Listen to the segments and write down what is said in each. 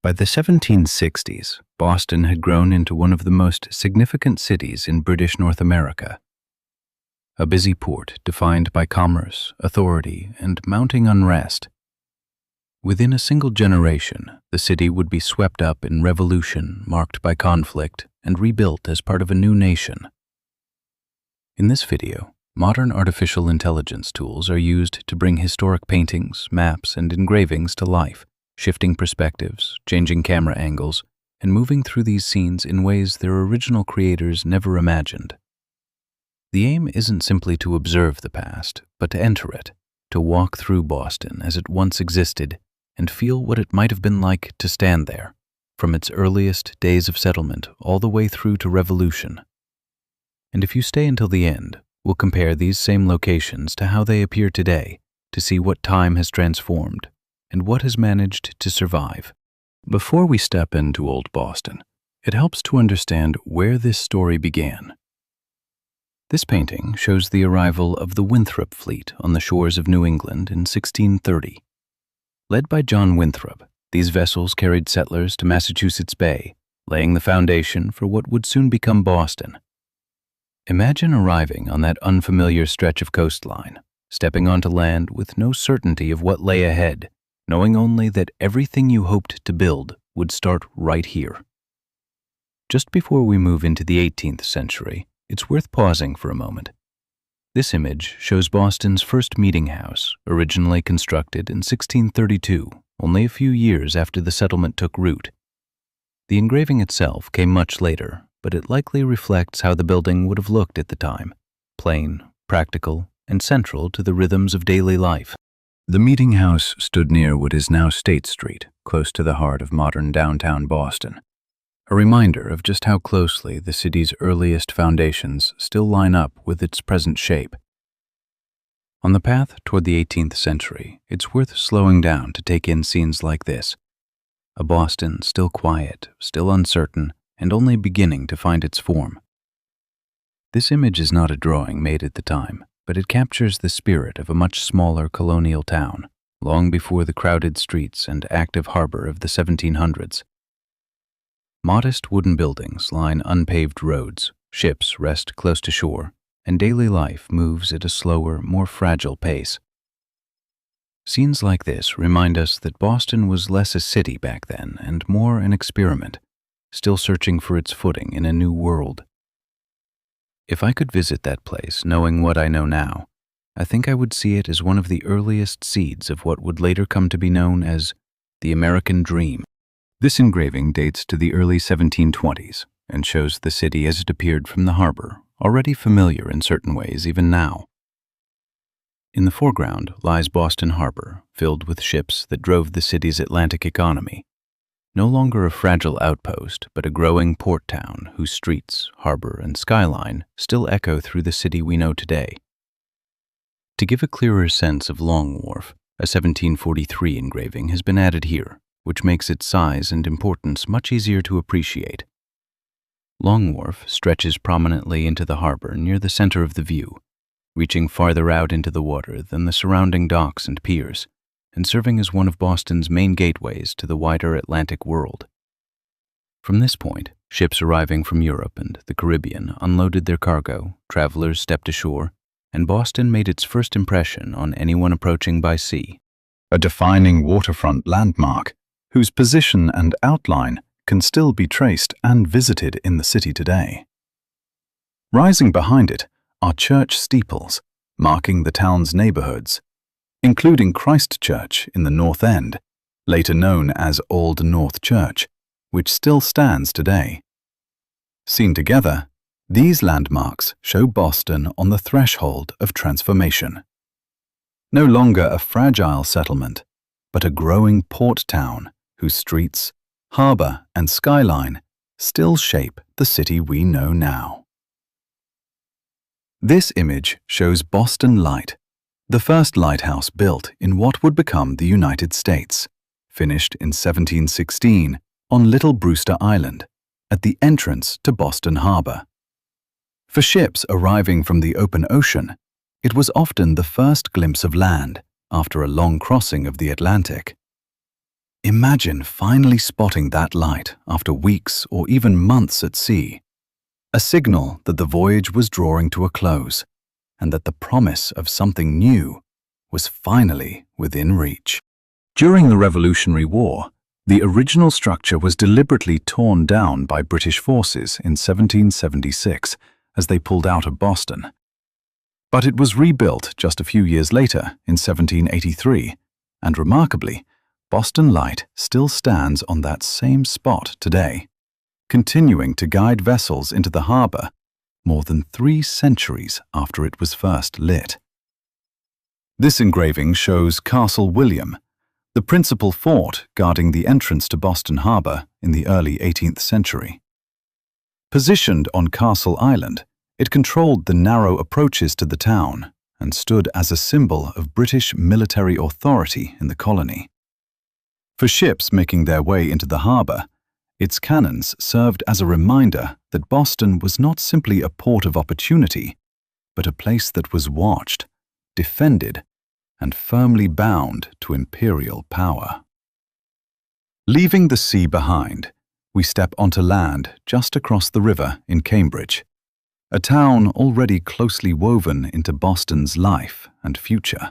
By the 1760s, Boston had grown into one of the most significant cities in British North America. A busy port defined by commerce, authority, and mounting unrest. Within a single generation, the city would be swept up in revolution marked by conflict and rebuilt as part of a new nation. In this video, modern artificial intelligence tools are used to bring historic paintings, maps, and engravings to life, shifting perspectives, changing camera angles, and moving through these scenes in ways their original creators never imagined. The aim isn't simply to observe the past, but to enter it, to walk through Boston as it once existed and feel what it might have been like to stand there, from its earliest days of settlement all the way through to revolution. And if you stay until the end, we'll compare these same locations to how they appear today to see what time has transformed and what has managed to survive. Before we step into Old Boston, it helps to understand where this story began. This painting shows the arrival of the Winthrop fleet on the shores of New England in 1630. Led by John Winthrop, these vessels carried settlers to Massachusetts Bay, laying the foundation for what would soon become Boston. Imagine arriving on that unfamiliar stretch of coastline, stepping onto land with no certainty of what lay ahead, knowing only that everything you hoped to build would start right here. Just before we move into the 18th century, it's worth pausing for a moment. This image shows Boston's first meeting house, originally constructed in 1632, only a few years after the settlement took root. The engraving itself came much later, but it likely reflects how the building would have looked at the time, plain, practical, and central to the rhythms of daily life. The meeting house stood near what is now State Street, close to the heart of modern downtown Boston. A reminder of just how closely the city's earliest foundations still line up with its present shape. On the path toward the 18th century, it's worth slowing down to take in scenes like this. A Boston still quiet, still uncertain, and only beginning to find its form. This image is not a drawing made at the time, but it captures the spirit of a much smaller colonial town, long before the crowded streets and active harbor of the 1700s. Modest wooden buildings line unpaved roads, ships rest close to shore, and daily life moves at a slower, more fragile pace. Scenes like this remind us that Boston was less a city back then and more an experiment, still searching for its footing in a new world. If I could visit that place knowing what I know now, I think I would see it as one of the earliest seeds of what would later come to be known as the American Dream. This engraving dates to the early 1720s and shows the city as it appeared from the harbor, already familiar in certain ways even now. In the foreground lies Boston Harbor, filled with ships that drove the city's Atlantic economy. No longer a fragile outpost, but a growing port town whose streets, harbor, and skyline still echo through the city we know today. To give a clearer sense of Long Wharf, a 1743 engraving has been added here, which makes its size and importance much easier to appreciate. Long Wharf stretches prominently into the harbor near the center of the view, reaching farther out into the water than the surrounding docks and piers, and serving as one of Boston's main gateways to the wider Atlantic world. From this point, ships arriving from Europe and the Caribbean unloaded their cargo, travelers stepped ashore, and Boston made its first impression on anyone approaching by sea. A defining waterfront landmark, whose position and outline can still be traced and visited in the city today. Rising behind it are church steeples, marking the town's neighborhoods, including Christ Church in the North End, later known as Old North Church, which still stands today. Seen together, these landmarks show Boston on the threshold of transformation. No longer a fragile settlement, but a growing port town whose streets, harbor, and skyline still shape the city we know now. This image shows Boston Light, the first lighthouse built in what would become the United States, finished in 1716 on Little Brewster Island, at the entrance to Boston Harbor. For ships arriving from the open ocean, it was often the first glimpse of land after a long crossing of the Atlantic. Imagine finally spotting that light after weeks or even months at sea, a signal that the voyage was drawing to a close and that the promise of something new was finally within reach. During the Revolutionary War, the original structure was deliberately torn down by British forces in 1776 as they pulled out of Boston. But it was rebuilt just a few years later in 1783, and remarkably, Boston Light still stands on that same spot today, continuing to guide vessels into the harbor more than 3 centuries after it was first lit. This engraving shows Castle William, the principal fort guarding the entrance to Boston Harbor in the early 18th century. Positioned on Castle Island, it controlled the narrow approaches to the town and stood as a symbol of British military authority in the colony. For ships making their way into the harbor, its cannons served as a reminder that Boston was not simply a port of opportunity, but a place that was watched, defended, and firmly bound to imperial power. Leaving the sea behind, we step onto land just across the river in Cambridge, a town already closely woven into Boston's life and future.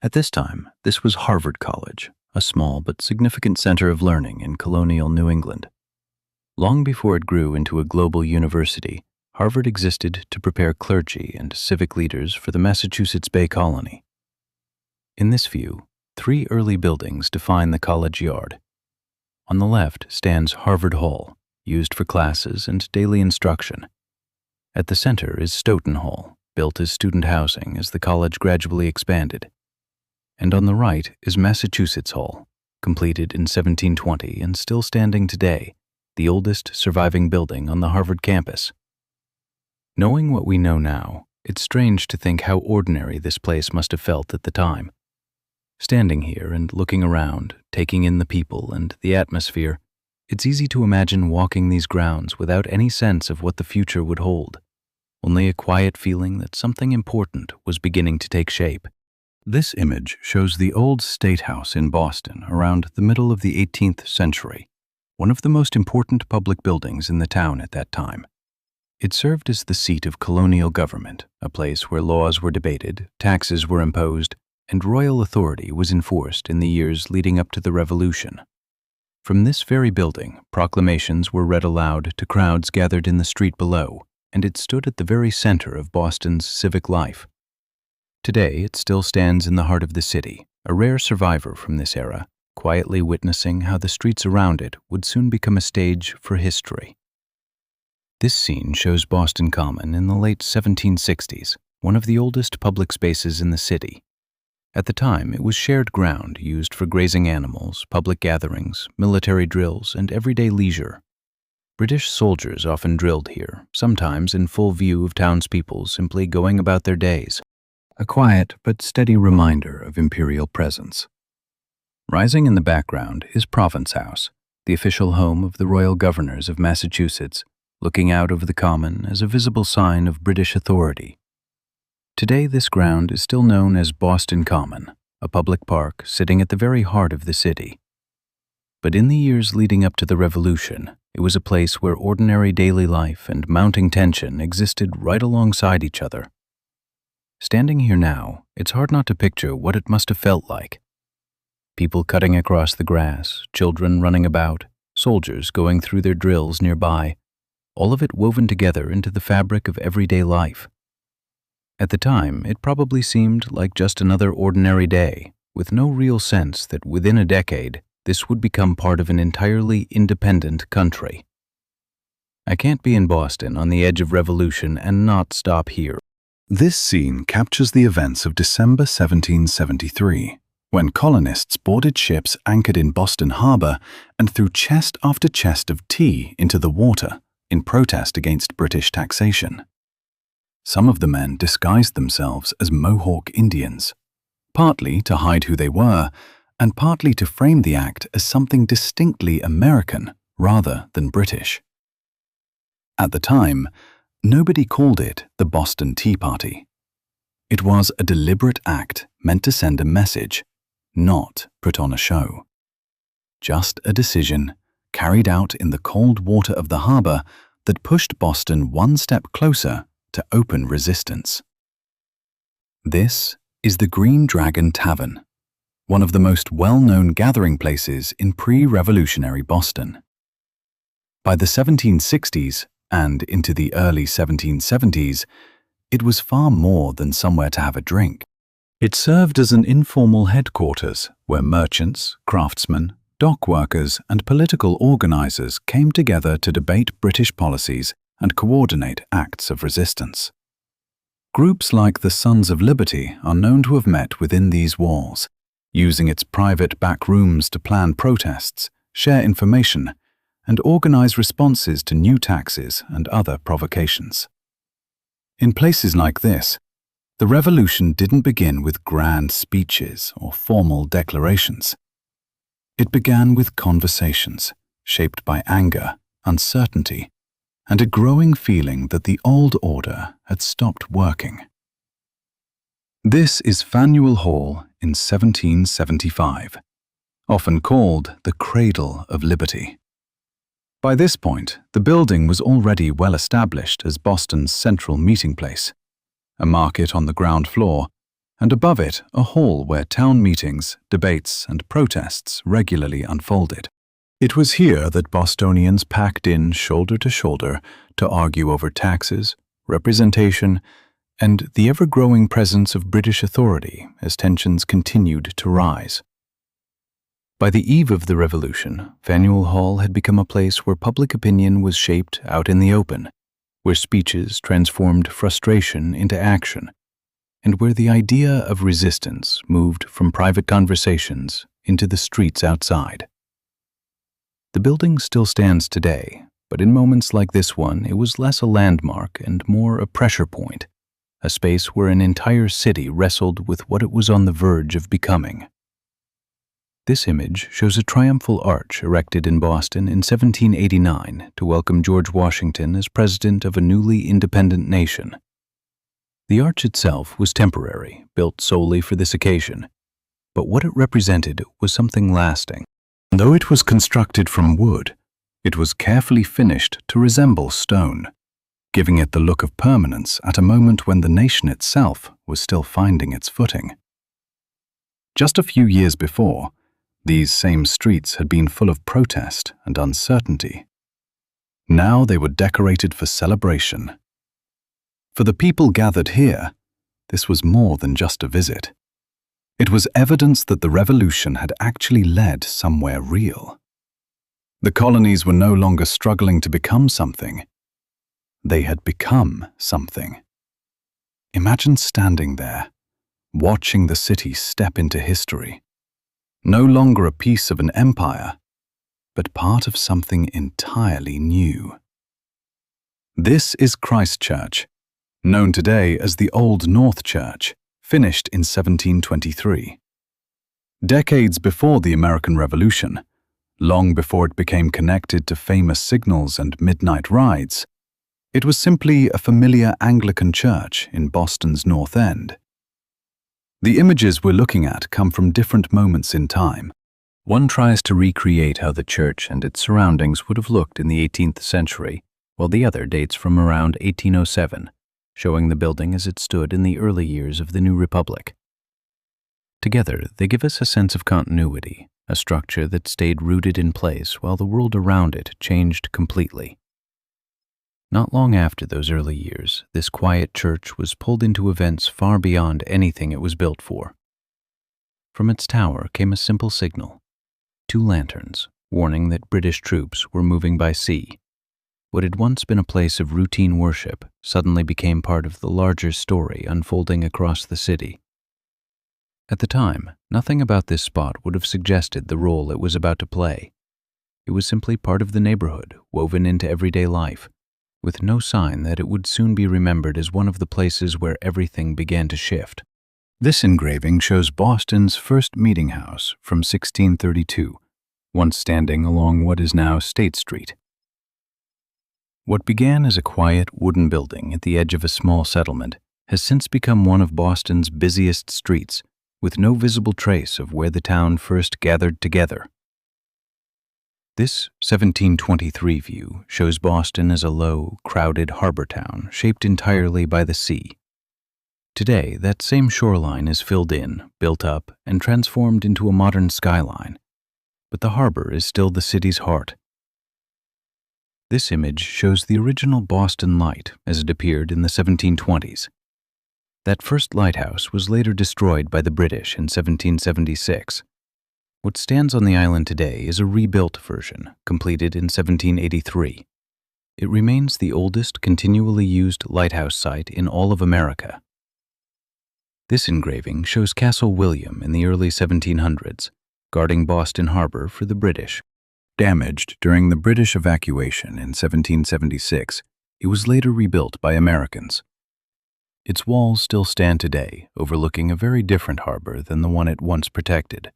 At this time, this was Harvard College, a small but significant center of learning in colonial New England. Long before it grew into a global university, Harvard existed to prepare clergy and civic leaders for the Massachusetts Bay Colony. In this view, 3 early buildings define the college yard. On the left stands Harvard Hall, used for classes and daily instruction. At the center is Stoughton Hall, built as student housing as the college gradually expanded. And on the right is Massachusetts Hall, completed in 1720 and still standing today, the oldest surviving building on the Harvard campus. Knowing what we know now, it's strange to think how ordinary this place must have felt at the time. Standing here and looking around, taking in the people and the atmosphere, it's easy to imagine walking these grounds without any sense of what the future would hold, only a quiet feeling that something important was beginning to take shape. This image shows the old State House in Boston around the middle of the 18th century, one of the most important public buildings in the town at that time. It served as the seat of colonial government, a place where laws were debated, taxes were imposed, and royal authority was enforced in the years leading up to the Revolution. From this very building, proclamations were read aloud to crowds gathered in the street below, and it stood at the very center of Boston's civic life. Today, it still stands in the heart of the city, a rare survivor from this era, quietly witnessing how the streets around it would soon become a stage for history. This scene shows Boston Common in the late 1760s, one of the oldest public spaces in the city. At the time, it was shared ground used for grazing animals, public gatherings, military drills, and everyday leisure. British soldiers often drilled here, sometimes in full view of townspeople simply going about their days. A quiet but steady reminder of imperial presence. Rising in the background is Province House, the official home of the royal governors of Massachusetts, looking out over the common as a visible sign of British authority. Today, this ground is still known as Boston Common, a public park sitting at the very heart of the city. But in the years leading up to the Revolution, it was a place where ordinary daily life and mounting tension existed right alongside each other. Standing here now, it's hard not to picture what it must have felt like. People cutting across the grass, children running about, soldiers going through their drills nearby, all of it woven together into the fabric of everyday life. At the time, it probably seemed like just another ordinary day, with no real sense that within a decade, this would become part of an entirely independent country. I can't be in Boston on the edge of revolution and not stop here. This scene captures the events of December 1773, when colonists boarded ships anchored in Boston Harbor and threw chest after chest of tea into the water in protest against British taxation. Some of the men disguised themselves as Mohawk Indians, partly to hide who they were, and partly to frame the act as something distinctly American rather than British. At the time, nobody called it the Boston Tea Party. It was a deliberate act meant to send a message, not put on a show. just a decision carried out in the cold water of the harbor that pushed Boston one step closer to open resistance. This is the Green Dragon Tavern, one of the most well-known gathering places in pre-revolutionary Boston. By the 1760s and into the early 1770s, it was far more than somewhere to have a drink. It served as an informal headquarters where merchants, craftsmen, dock workers, and political organizers came together to debate British policies and coordinate acts of resistance. Groups like the Sons of Liberty are known to have met within these walls, using its private back rooms to plan protests, share information, and organize responses to new taxes and other provocations. In places like this, the revolution didn't begin with grand speeches or formal declarations. It began with conversations shaped by anger, uncertainty, and a growing feeling that the old order had stopped working. This is Faneuil Hall in 1775, often called the Cradle of Liberty. By this point, the building was already well established as Boston's central meeting place, a market on the ground floor, and above it a hall where town meetings, debates, and protests regularly unfolded. It was here that Bostonians packed in shoulder to shoulder to argue over taxes, representation, and the ever-growing presence of British authority as tensions continued to rise. By the eve of the Revolution, Faneuil Hall had become a place where public opinion was shaped out in the open, where speeches transformed frustration into action, and where the idea of resistance moved from private conversations into the streets outside. The building still stands today, but in moments like this one, it was less a landmark and more a pressure point, a space where an entire city wrestled with what it was on the verge of becoming. This image shows a triumphal arch erected in Boston in 1789 to welcome George Washington as president of a newly independent nation. The arch itself was temporary, built solely for this occasion, but what it represented was something lasting. Though it was constructed from wood, it was carefully finished to resemble stone, giving it the look of permanence at a moment when the nation itself was still finding its footing. Just a few years before, these same streets had been full of protest and uncertainty. Now they were decorated for celebration. For the people gathered here, this was more than just a visit. It was evidence that the revolution had actually led somewhere real. The colonies were no longer struggling to become something. They had become something. Imagine standing there, watching the city step into history. No longer a piece of an empire, but part of something entirely new. This is Christ Church, known today as the Old North Church, finished in 1723. Decades before the American Revolution, long before it became connected to famous signals and midnight rides, it was simply a familiar Anglican church in Boston's North End. The images we're looking at come from different moments in time. One tries to recreate how the church and its surroundings would have looked in the 18th century, while the other dates from around 1807, showing the building as it stood in the early years of the new republic. Together, they give us a sense of continuity, a structure that stayed rooted in place while the world around it changed completely. Not long after those early years, this quiet church was pulled into events far beyond anything it was built for. From its tower came a simple signal, 2 lanterns, warning that British troops were moving by sea. What had once been a place of routine worship suddenly became part of the larger story unfolding across the city. At the time, nothing about this spot would have suggested the role it was about to play. It was simply part of the neighborhood, woven into everyday life, with no sign that it would soon be remembered as one of the places where everything began to shift. This engraving shows Boston's first meeting house from 1632, once standing along what is now State Street. What began as a quiet wooden building at the edge of a small settlement has since become one of Boston's busiest streets, with no visible trace of where the town first gathered together. This 1723 view shows Boston as a low, crowded harbor town shaped entirely by the sea. Today, that same shoreline is filled in, built up, and transformed into a modern skyline, but the harbor is still the city's heart. This image shows the original Boston Light as it appeared in the 1720s. That first lighthouse was later destroyed by the British in 1776. What stands on the island today is a rebuilt version, completed in 1783. It remains the oldest continually used lighthouse site in all of America. This engraving shows Castle William in the early 1700s, guarding Boston Harbor for the British. Damaged during the British evacuation in 1776, it was later rebuilt by Americans. Its walls still stand today, overlooking a very different harbor than the one it once protected.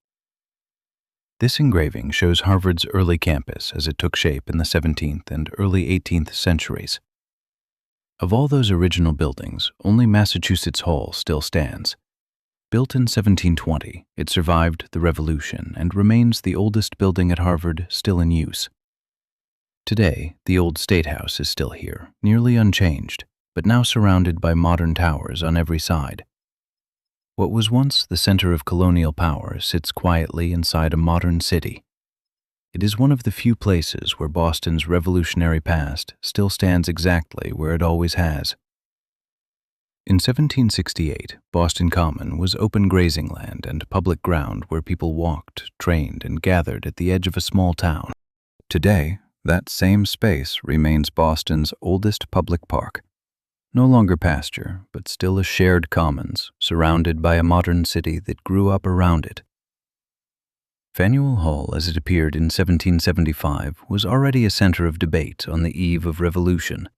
This engraving shows Harvard's early campus as it took shape in the 17th and early 18th centuries. Of all those original buildings, only Massachusetts Hall still stands. Built in 1720, it survived the Revolution and remains the oldest building at Harvard still in use. Today, the old State House is still here, nearly unchanged, but now surrounded by modern towers on every side. What was once the center of colonial power sits quietly inside a modern city. It is one of the few places where Boston's revolutionary past still stands exactly where it always has. In 1768, Boston Common was open grazing land and public ground where people walked, trained, and gathered at the edge of a small town. Today, that same space remains Boston's oldest public park. No longer pasture, but still a shared commons, surrounded by a modern city that grew up around it. Faneuil Hall, as it appeared in 1775, was already a center of debate on the eve of revolution.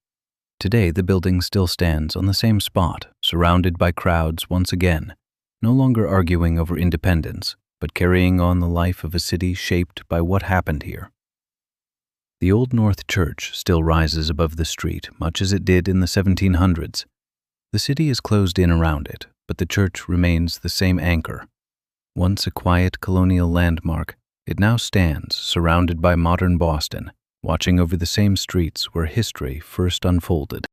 Today, the building still stands on the same spot, surrounded by crowds once again, no longer arguing over independence, but carrying on the life of a city shaped by what happened here. The Old North Church still rises above the street, much as it did in the 1700s. The city is closed in around it, but the church remains the same anchor. Once a quiet colonial landmark, it now stands surrounded by modern Boston, watching over the same streets where history first unfolded.